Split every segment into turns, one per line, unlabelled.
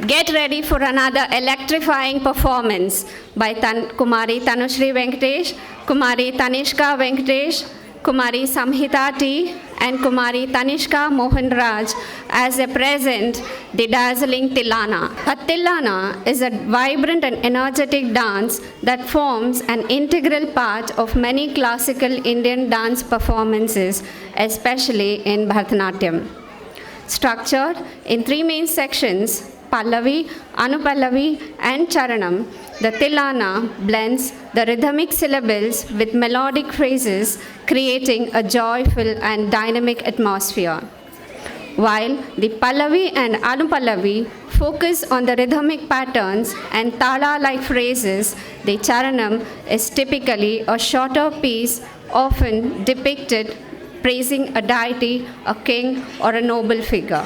Get ready for another electrifying performance by Kumari Tanushri Venkatesh, Kumari Tanishka Venkatesh, Kumari Samhita T, and Kumari Tanishka Mohan Raj as they present the dazzling Tillana. A Tillana is a vibrant and energetic dance that forms an integral part of many classical Indian dance performances, especially in Bharatanatyam. Structured in three main sections, Pallavi, Anupallavi, and Charanam, the Tillana blends the rhythmic syllables with melodic phrases, creating a joyful and dynamic atmosphere. While the Pallavi and Anupallavi focus on the rhythmic patterns and tala-like phrases, the Charanam is typically a shorter piece, often depicted praising a deity, a king, or a noble figure.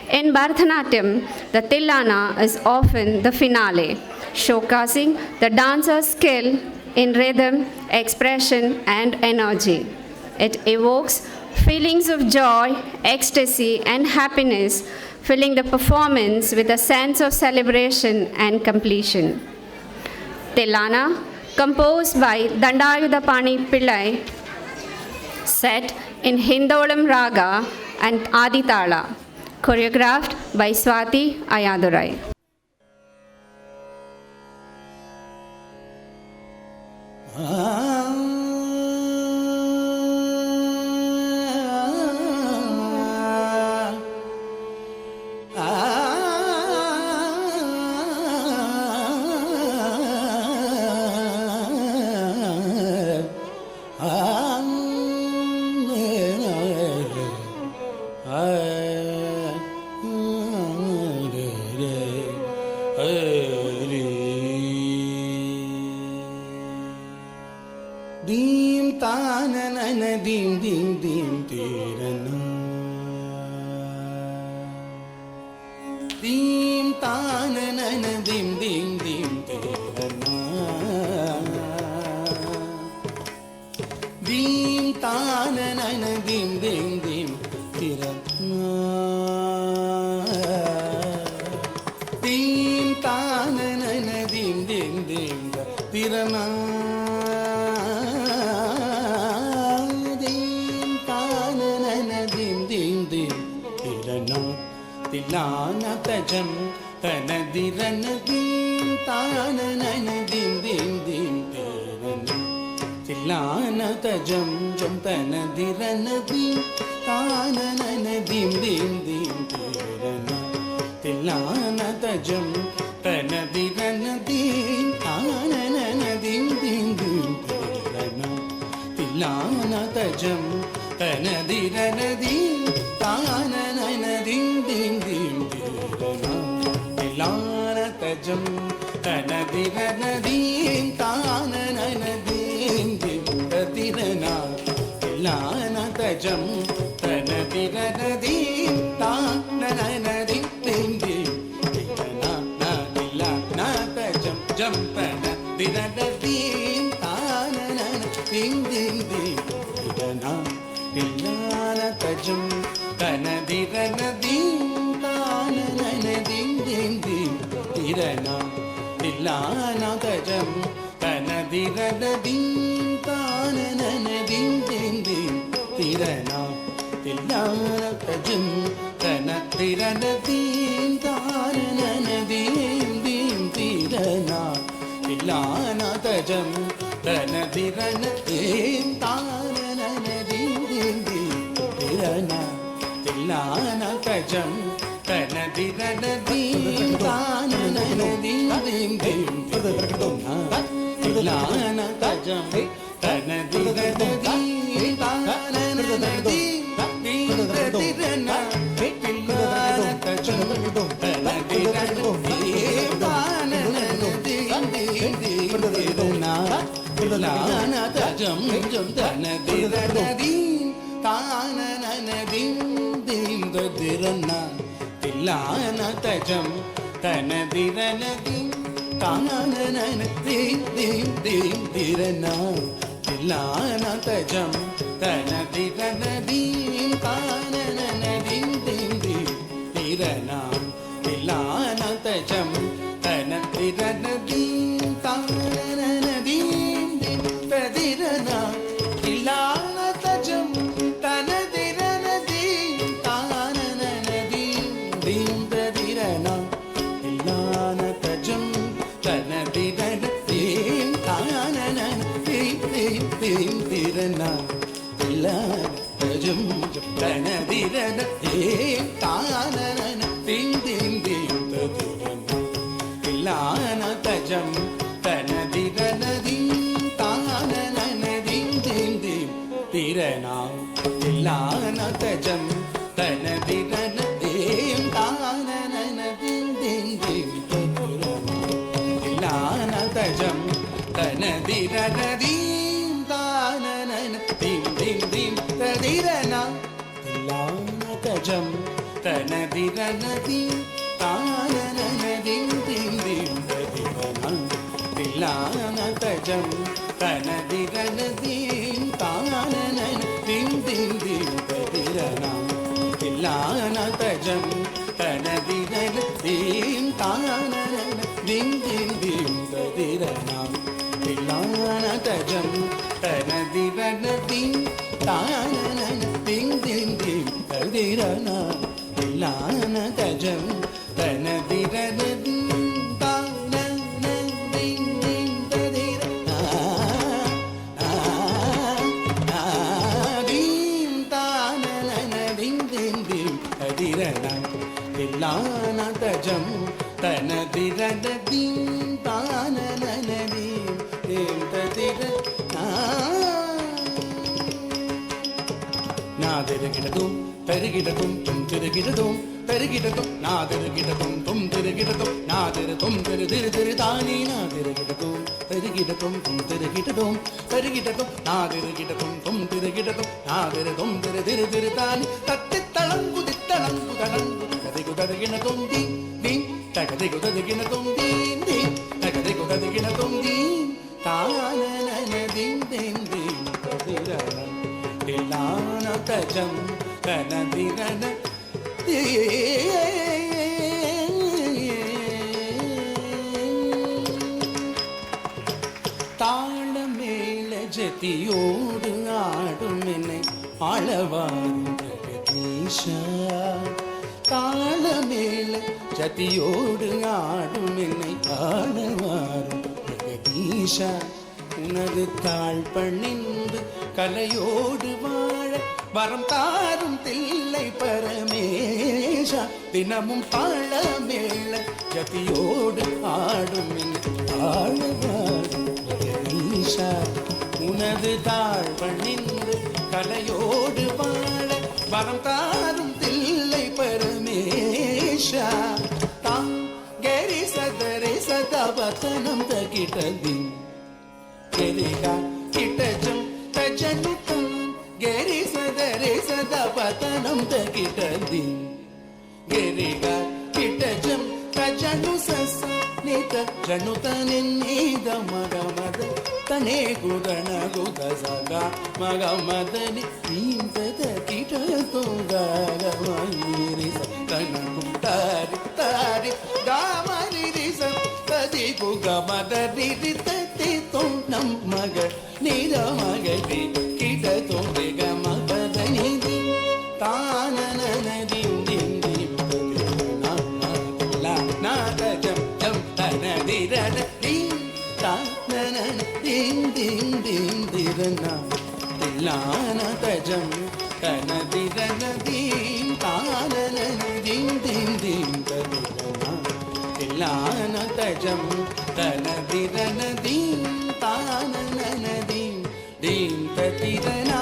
In Bharatanatyam, the Tillana is often the finale, showcasing the dancer's skill in rhythm, expression, and energy. It evokes feelings of joy, ecstasy, and happiness, filling the performance with a sense of celebration and completion. Tillana, composed by Dandayudapani Pillai, set in Hindolam Raga and Aditala, choreographed by Swati Ayadurai.
Dim tanana dim dim dim tirana dim tanana dim dim dim tirana dim tanana dim dim dim tirana dim tanana dim dim dim tirana Tillana tajam tanadirana dim tanana dim dim dim tirana Tillana tajam jam tanadirana dim tanana dim dim dim tirana Tillana tajam tanadirana dim tanana dim dim dim tirana Tillana tajam tanadirana dim tanana dim dim dim tirana Tillana tajam tanadirana dim tanana dim dim tirana Tillana tajam tanadirana dim tanana dim dim dim tirana Tillana tajam jam tanadirana dim tanana dim dim dim tirana Tillana tajam tanadirana dim tanana dim dim dim tirana Tillana tajam tanadirana dim tanana dim dim dim tirana Tillana tajam tanadirana dim tanana dim dim tirana Tillana tajam tanadirana dim tanana dim dim dim tirana Tillana tajam tanadirana dim tanana dim dim dim tirana Tillana tajam tanadirana dim tanana dim dim tirana Tillana tajam tanadirana dim tanana dim dim dim tirana Tillana tajam jam tanadirana dim tanana dim dim tirana Tillana tajam tanadirana dim tanana dim dim dim tirana Tillana tajam tanadirana dim tanana dim dim dim tirana Tillana தஜம் தன திரநதீம் தானநதீம் ததிரனா தில்லான தஜம் தன திரநதீம் தானநதீம் தீம் ததிரனா தில்லான தஜம் தன திரநதீம் தானநதீம் தீம் தீம் திரனா தில்லான தஜம் தன திரநதீம் தானநதீம் தீம் தீம் தீம் ததிரனா தில்லான தஜம் தனதிரநதீம் தானநதீம் தீம் தீம் திரனா தில்லான தஜம் தனதிரநதீம் தானநதீம் தீம் தீம் ததிரனா தில்லான தஜம் தனதிரநதீம் தானநதீம் தீம் தீம் ததிரனா தில்லான தஜம் தனதிரநதீம் தானநதீம் தீம் தீம் ததிரனா தில்லான தஜம் தனதிரநதீம் தானநதீம் தீம் தீம் ததிரனா தில்லான தஜம் தனதிரநதீம் தானநதீம் தீம் தீம் ததிரனா தில்லான தஜம் தனதிரநதீம் தானநதீம் தீம் தீம் ததிரனா தில்லான தஜம் தனதிரநதீம் தானநதீம் தீம் ததிரனா தீம் தானநதீம் தீம் தீம் ததிரனா தில்லான தஜம் தனதிரநதீம் தானநதீம் தீம் ததிரனா நாதிரகிடதும் தருகிடதும் தும் திருகிடதும் தருகிடதும் நாதிரகிடதும் தும் திருகிடதும் நாதிர தும் திரு திரு திரு தானே நாதிரகிடதும் தருகிடதும் தும் திருகிடதும் தருகிடதும் நாதிரகிடதும் தும் திருகிடதும் நாதிர தும் திரு திரு திரு தானே தத்தி தளங்குதித்தளங்கு தளங்கு கதை குதகினதும் தீ தீ தகதை குதகினதும் தீ தீ தகதை குதகினதும் தீ தானநதீம் தீம் தீம் ததிரனா தில்லான தஜம் தனதிரன தாளமேள ஜதியோடு ஆடும் என்னை ஆளவாரும் ஜெகதீஷா தாளமேள ஜதியோடு ஆடும் என்னை ஆளவாரும் ஜெகதீஷா உனது தாழ் பணிந்து கலையோடு வாழ வரம் தாரும் தில்லை பரமேஷா தினமும் தாளமேள ஜதியோடு ஆடும் ஆழ்வாடும் ஜெகதீஷா உனது தாழ் பணிந்து கலையோடு வாழ வரம் தாரும் தில்லை பரமேஷா தாம் கரி சதரை சதவத்தனம் தகிட்டதி கெரிகா கிட்டஜம் தஜனுதம் கரி சதரை சதவத்தனம் தகிட்டதி கெரிகா கிட்டஜம் தஜனு சச நித ஜனுத நின்னித மக மத தனே குதன குத சக மக மதனி நீந்தத கிட்ட தோதாக மயிரி சத்தன குத்தாரி தாரி காமரி ரிச ததி குக மத ரிதி தத்தி தோணம் மக நீத மகதி கிட்ட தோங்க மகதனி தானநதி தில்லான தஜம் தனதிரநதீம் தானநதீம் தீம் தீம் ததிரனா தில்லான தஜம் தனதிரநதீம் தானநதீம் தீம் ததிரனா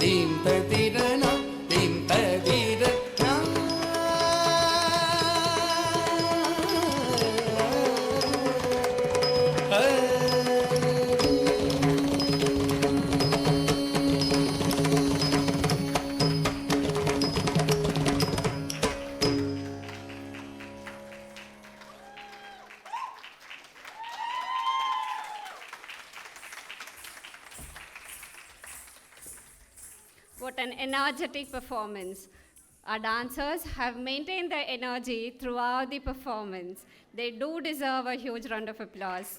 தீம் ததிரனா தீம் ததிரனா
What an energetic performance. Our dancers have maintained their energy throughout the performance. They do deserve a huge round of applause.